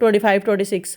25 26۔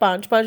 5-5